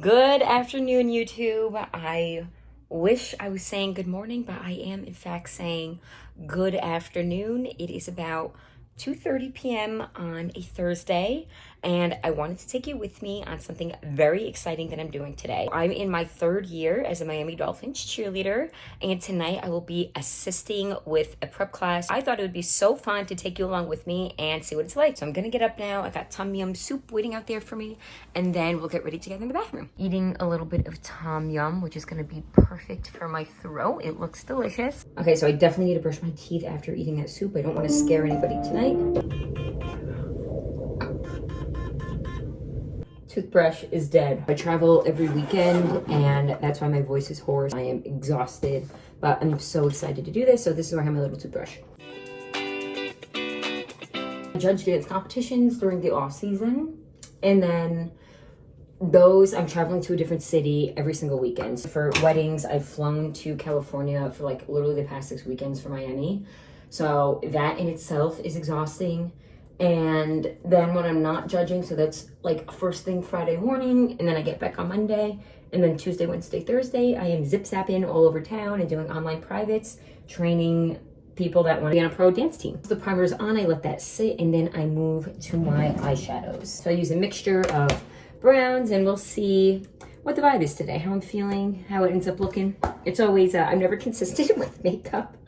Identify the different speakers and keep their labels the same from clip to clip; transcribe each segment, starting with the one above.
Speaker 1: Good afternoon, YouTube. I wish I was saying good morning, but I am in fact saying good afternoon. It is about 2:30 p.m. on a Thursday, and I wanted to take you with me on something very exciting that I'm doing today. I'm in my third year as a Miami Dolphins cheerleader, and tonight I will be assisting with a prep class. I thought it would be so fun to take you along with me and see what it's like. So I'm gonna get up now. I got tom yum soup waiting out there for me, and then we'll get ready together in the bathroom. Eating a little bit of tom yum, which is gonna be perfect for my throat. It looks delicious. Okay, so I definitely need to brush my teeth after eating that soup. I don't want to scare anybody tonight. Toothbrush is dead. I travel every weekend, and that's why my voice is hoarse. I am exhausted, but I'm so excited to do this. So this is where I have my little toothbrush. I judge dance competitions during the off season, and then I'm traveling to a different city every single weekend. For weddings, I've flown to California for like literally the past 6 weekends for Miami. So that in itself is exhausting. And then when I'm not judging, so that's like first thing Friday morning, and then I get back on Monday, and then Tuesday, Wednesday, Thursday, I am zip-zapping all over town and doing online privates, training people that want to be on a pro dance team. The primer's on, I let that sit, and then I move to my eyeshadows. So I use a mixture of browns, and we'll see what the vibe is today, how I'm feeling, how it ends up looking. It's always, I'm never consistent with makeup.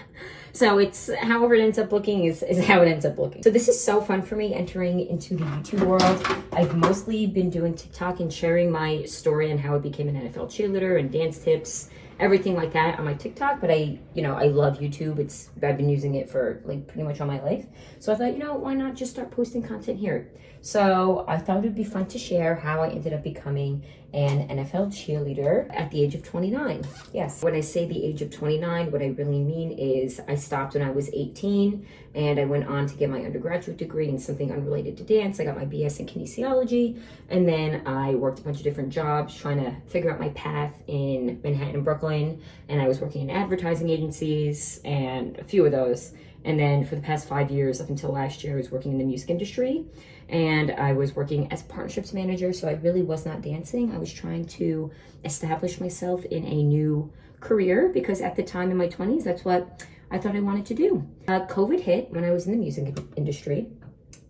Speaker 1: So it's however it ends up looking is how it ends up looking. So this is so fun for me entering into the YouTube world. I've mostly been doing TikTok and sharing my story and how I became an NFL cheerleader and dance tips, everything like that on my TikTok. But I love YouTube. I've been using it for like pretty much all my life. So I thought, why not just start posting content here? So I thought it would be fun to share how I ended up becoming an NFL cheerleader at the age of 29. Yes, when I say the age of 29, what I really mean is I stopped when I was 18, and I went on to get my undergraduate degree in something unrelated to dance. I got my BS in kinesiology, and then I worked a bunch of different jobs trying to figure out my path in Manhattan and Brooklyn, and I was working in advertising agencies and a few of those. And then for the past 5 years, up until last year, I was working in the music industry, and I was working as partnerships manager. So I really was not dancing. I was trying to establish myself in a new career because at the time in my 20s, that's what I thought I wanted to do. COVID hit when I was in the music industry.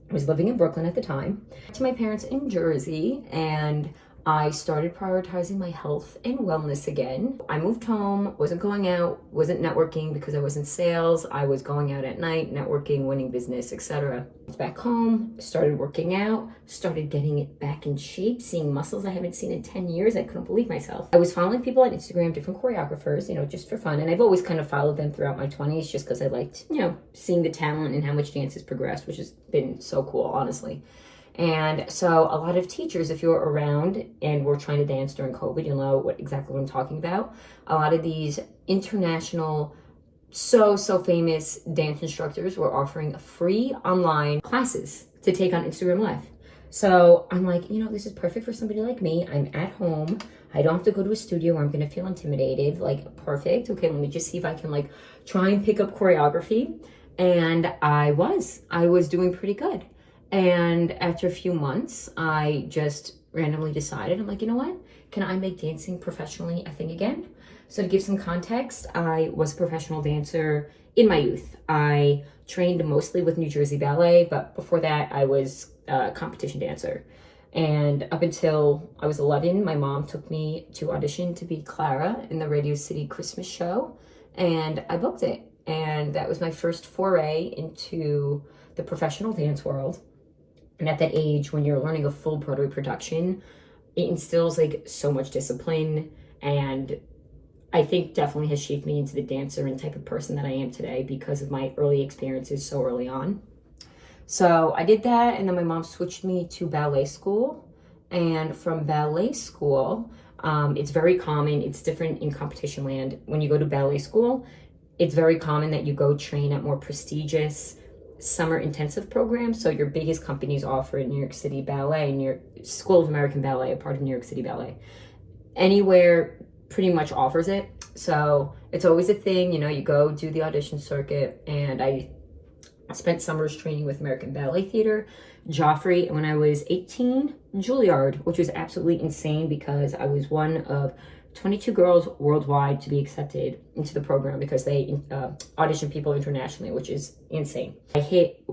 Speaker 1: I was living in Brooklyn at the time, to my parents in Jersey, and I started prioritizing my health and wellness again. I moved home, wasn't going out, wasn't networking because I was in sales. I was going out at night, networking, winning business, etc. Back home, started working out, started getting it back in shape, seeing muscles I haven't seen in 10 years. I couldn't believe myself. I was following people on Instagram, different choreographers, just for fun. And I've always kind of followed them throughout my 20s just because I liked, seeing the talent and how much dance has progressed, which has been so cool, honestly. And so a lot of teachers, if you're around and were trying to dance during COVID, you'll know exactly what I'm talking about. A lot of these international, so famous dance instructors were offering free online classes to take on Instagram Live. So I'm like, this is perfect for somebody like me. I'm at home. I don't have to go to a studio where I'm going to feel intimidated. Like, perfect. Okay, let me just see if I can try and pick up choreography. And I was doing pretty good. And after a few months, I just randomly decided, I'm like, you know what? Can I make dancing professionally a thing again? So to give some context, I was a professional dancer in my youth. I trained mostly with New Jersey Ballet, but before that, I was a competition dancer. And up until I was 11, my mom took me to audition to be Clara in the Radio City Christmas show, and I booked it. And that was my first foray into the professional dance world. And at that age, when you're learning a full Broadway production, it instills so much discipline, and I think definitely has shaped me into the dancer and type of person that I am today because of my early experiences so early on. So I did that, and then my mom switched me to ballet school. And from ballet school, it's very common, it's different in competition land. When you go to ballet school, it's very common that you go train at more prestigious summer intensive programs. So your biggest companies offer in New York City Ballet, New York School of American Ballet, a part of New York City Ballet. Anywhere pretty much offers it. So it's always a thing, you go do the audition circuit, and I I spent summers training with American Ballet Theater, Joffrey, and when I was 18, Juilliard, which was absolutely insane because I was one of 22 girls worldwide to be accepted into the program because they audition people internationally, which is insane. I hit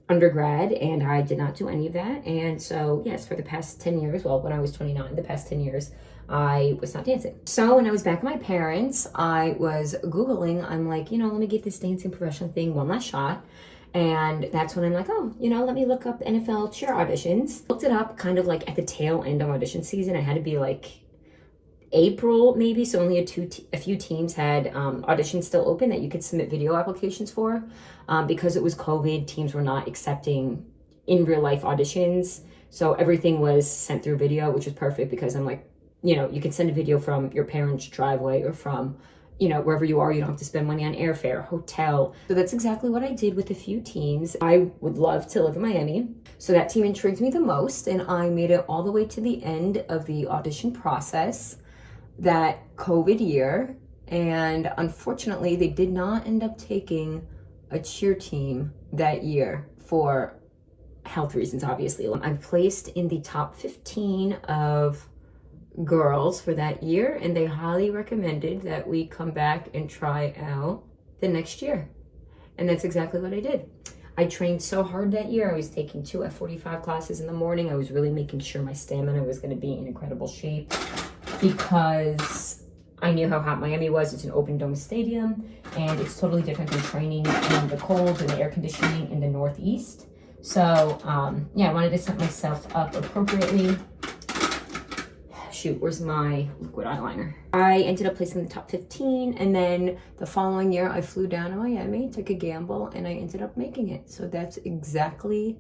Speaker 1: undergrad and I did not do any of that. And so, yes, for the past 10 years, well, when I was 29, the past 10 years, I was not dancing. So when I was back with my parents, I was Googling, I'm like, let me give this dancing professional thing one last shot. And that's when I'm like, oh, let me look up NFL cheer auditions. Looked it up kind of like at the tail end of audition season. I had to be like April maybe, so only a few teams had auditions still open that you could submit video applications for. Because it was COVID, teams were not accepting in real life auditions. So everything was sent through video, which was perfect because I'm like, you can send a video from your parents' driveway or from wherever you are. You don't have to spend money on airfare, hotel. So that's exactly what I did with a few teams. I would love to live in Miami. So that team intrigued me the most, and I made it all the way to the end of the audition process that COVID year. And unfortunately, they did not end up taking a cheer team that year for health reasons, obviously. I'm placed in the top 15 of girls for that year, and they highly recommended that we come back and try out the next year. And that's exactly what I did. I trained so hard that year. I was taking 2 F45 classes in the morning. I was really making sure my stamina was going to be in incredible shape because I knew how hot Miami was. It's an open dome stadium, and it's totally different than training in the cold and the air conditioning in the Northeast. So I wanted to set myself up appropriately. Shoot, where's my liquid eyeliner? I ended up placing in the top 15, and then the following year I flew down to Miami, took a gamble, and I ended up making it. So that's exactly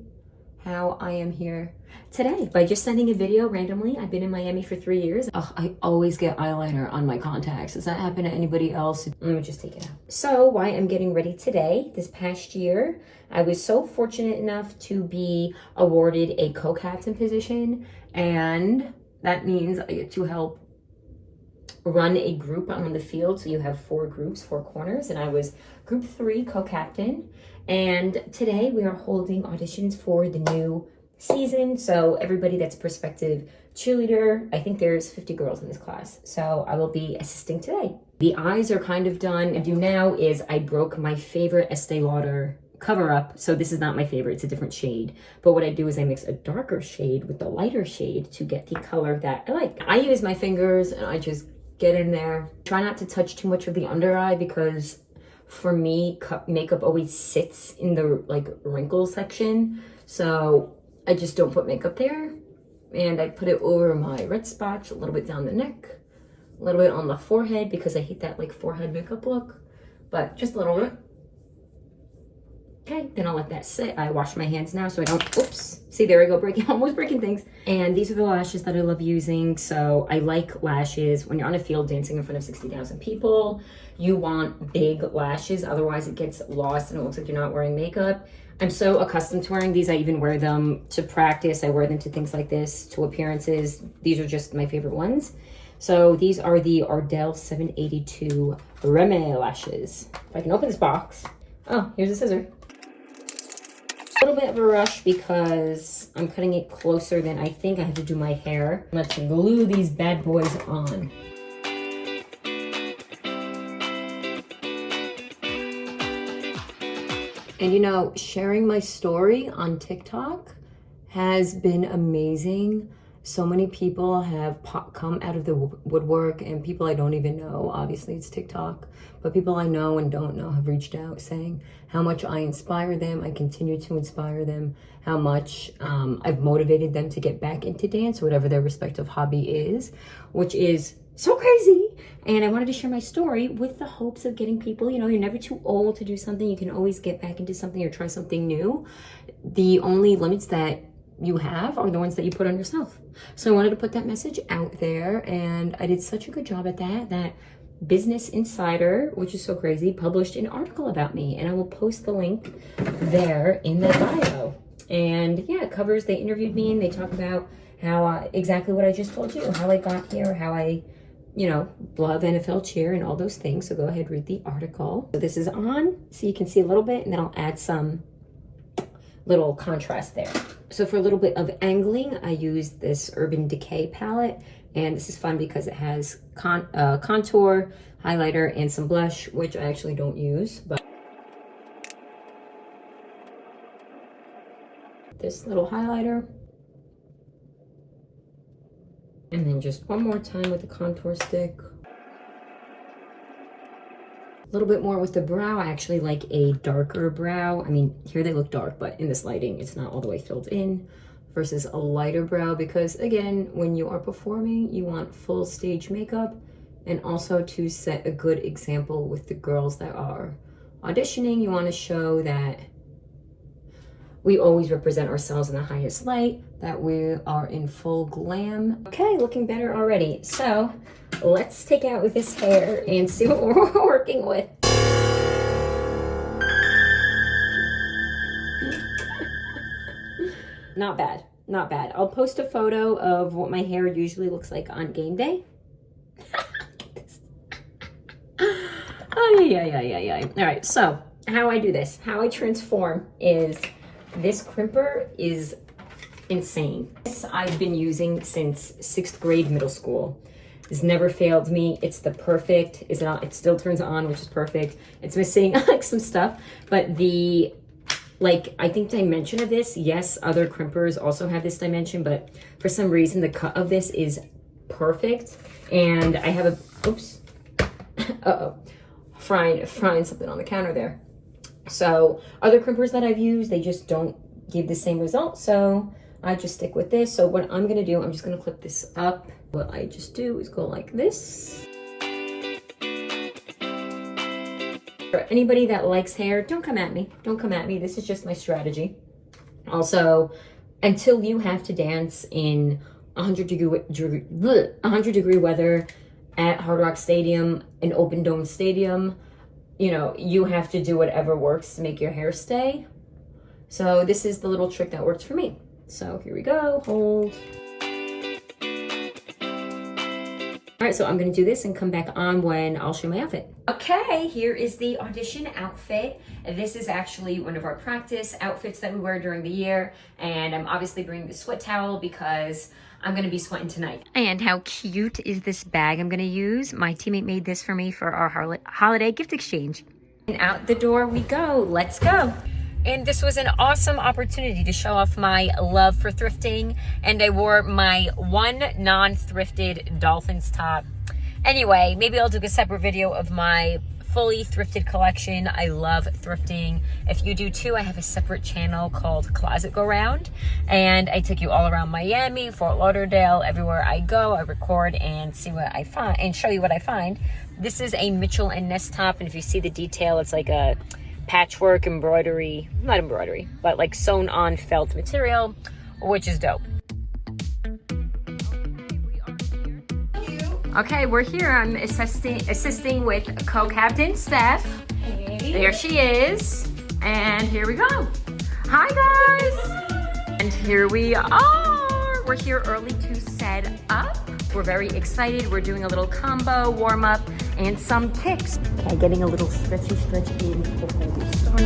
Speaker 1: how I am here today, by just sending a video randomly. I've been in Miami for 3 years. Oh, I always get eyeliner on my contacts. Does that happen to anybody else? Let me just take it out. So why I'm getting ready today, this past year, I was so fortunate enough to be awarded a co-captain position, and that means I get to help run a group on the field. So you have 4 groups, 4 corners, and I was group 3 co-captain. And today we are holding auditions for the new season. So everybody that's prospective cheerleader, I think there's 50 girls in this class. So I will be assisting today. The eyes are kind of done. What I do now is I broke my favorite Estee Lauder cover up. So this is not my favorite, it's a different shade. But what I do is I mix a darker shade with the lighter shade to get the color that I like. I use my fingers and I just get in there. Try not to touch too much of the under eye because for me, makeup always sits in the wrinkle section. So I just don't put makeup there. And I put it over my red spots, a little bit down the neck, a little bit on the forehead because I hate that forehead makeup look, but just a little bit. Okay, then I'll let that sit. I wash my hands now so I don't, oops. See, there we go, almost breaking things. And these are the lashes that I love using. So I like lashes. When you're on a field dancing in front of 60,000 people, you want big lashes. Otherwise it gets lost and it looks like you're not wearing makeup. I'm so accustomed to wearing these. I even wear them to practice. I wear them to things like this, to appearances. These are just my favorite ones. So these are the Ardell 782 Reme lashes. If I can open this box. Oh, here's a scissor. A little bit of a rush because I'm cutting it closer than I think I have to do my hair. Let's glue these bad boys on. And sharing my story on TikTok has been amazing. So many people have come out of the woodwork, and people I don't even know. Obviously, it's TikTok, but people I know and don't know have reached out saying how much I inspire them. I continue to inspire them, how much I've motivated them to get back into dance, whatever their respective hobby is, which is so crazy. And I wanted to share my story with the hopes of getting people, you're never too old to do something. You can always get back into something or try something new. The only limits that you have are the ones that you put on yourself. So I wanted to put that message out there, and I did such a good job at that Business Insider, which is so crazy, published an article about me, and I will post the link there in the bio. And yeah, it covers, they interviewed me and they talk about how exactly what I just told you, how I got here, how I love NFL cheer and all those things. So go ahead, read the article. So this is on, so you can see a little bit, and then I'll add some little contrast there. So for a little bit of angling, I used this Urban Decay palette, and this is fun because it has contour, highlighter, and some blush, which I actually don't use, but this little highlighter. And then just one more time with the contour stick. A little bit more with the brow. I actually like a darker brow. I mean, here they look dark, but in this lighting, it's not all the way filled in, versus a lighter brow, because again, when you are performing, you want full stage makeup, and also to set a good example with the girls that are auditioning. You want to show that we always represent ourselves in the highest light, that we are in full glam. Okay, looking better already. So let's take out with this hair and see what we're working with. Not bad, not bad. I'll post a photo of what my hair usually looks like on game day. Oh, yeah. All right, so how I do this, how I transform is, this crimper is insane. This I've been using since 6th grade middle school. It's never failed me. It's the perfect, it still turns on, which is perfect. It's missing like some stuff, but the, like, I think dimension of this, yes, other crimpers also have this dimension, but for some reason the cut of this is perfect. And I have a, oops, frying something on the counter there. So other crimpers that I've used, they just don't give the same result. So I just stick with this. So what I'm gonna do, I'm just gonna clip this up. What I just do is go like this. For anybody that likes hair, don't come at me. Don't come at me. This is just my strategy. Also, until you have to dance in 100 degree weather at Hard Rock Stadium, an open dome stadium, you know, you have to do whatever works to make your hair stay. So this is the little trick that works for me. So here we go, hold. All right, so I'm gonna do this and come back on when I'll show my outfit. Okay, here is the audition outfit. This is actually one of our practice outfits that we wear during the year. And I'm obviously bringing the sweat towel because I'm gonna be sweating tonight. And how cute is this bag I'm gonna use? My teammate made this for me for our holiday gift exchange. And out the door we go, let's go. And this was an awesome opportunity to show off my love for thrifting. And I wore my one non-thrifted Dolphins top. Anyway, maybe I'll do a separate video of my fully thrifted collection. I love thrifting. If you do too, I have a separate channel called Closet Go Round. And I take you all around Miami, Fort Lauderdale, everywhere I go, I record and see what I find and show you what I find. This is a Mitchell & Ness top. And if you see the detail, it's like a patchwork embroidery, not embroidery, but like sewn on felt material, which is dope. Okay, we're here. I'm assisting with co-captain Steph. Hey. There she is. And here we go. Hi guys. And here we are. We're here early to set up. We're very excited. We're doing a little combo warm up and some kicks. Okay, getting a little stretch in before we start.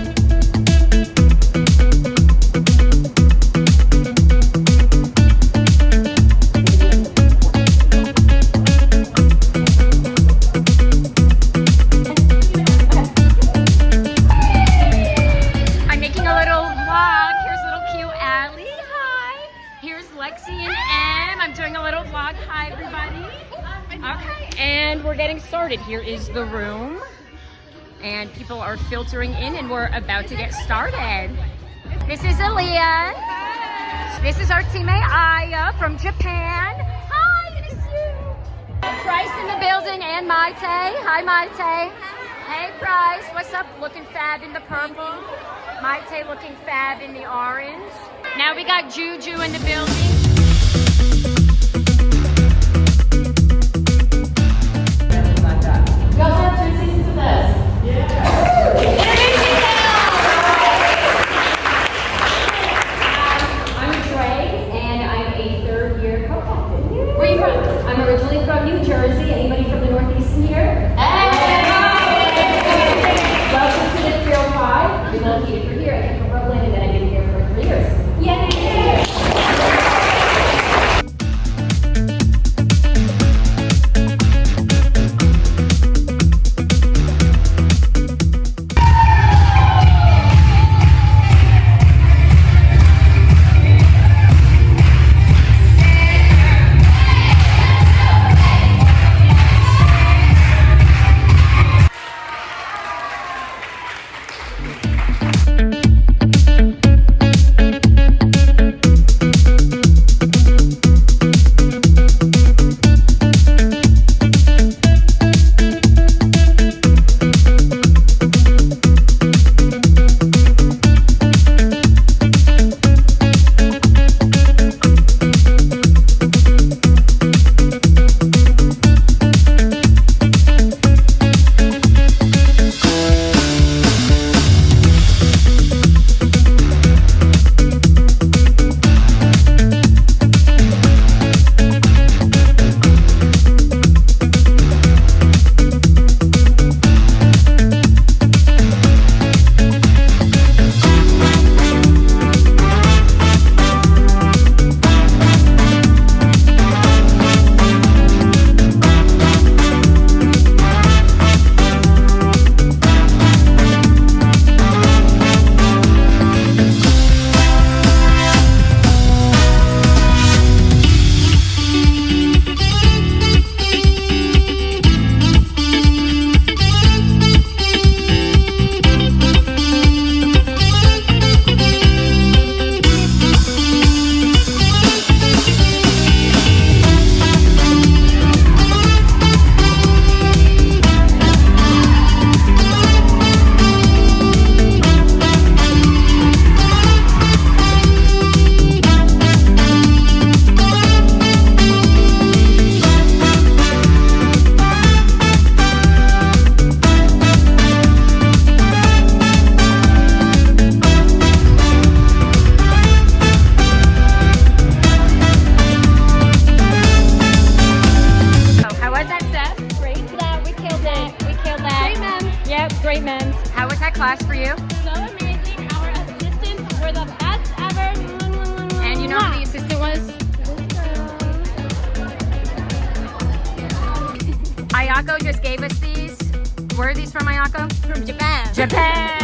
Speaker 1: I'm making a little vlog. Here's little cute Allie. Hi. Here's Lexi and Em. I'm doing a little vlog. Hi, everybody. Okay, and we're getting started. Here is the room, and people are filtering in, and we're about to get started. This is Aaliyah. This is our teammate Aya from Japan. Hi, miss you. Price in the building and Maite. Hi, Maite. Hey, Price. What's up? Looking fab in the purple. Maite looking fab in the orange. Now we got Juju in the building.
Speaker 2: You guys have 2 seasons of this? Yeah.
Speaker 1: I'm Dre, and I'm a 3rd-year co-captain. Where are you from? I'm originally from New Jersey. Anybody from the Northeastern here? Hey! Welcome to the 305. I'm located for here. I came from Brooklyn, and then I've been here for 3
Speaker 3: was that class for you?
Speaker 4: So amazing. Our assistants were the best ever.
Speaker 3: And you know who the assistant was? Ayako just gave us these. Where are these from, Ayako?
Speaker 4: From Japan.
Speaker 3: Japan!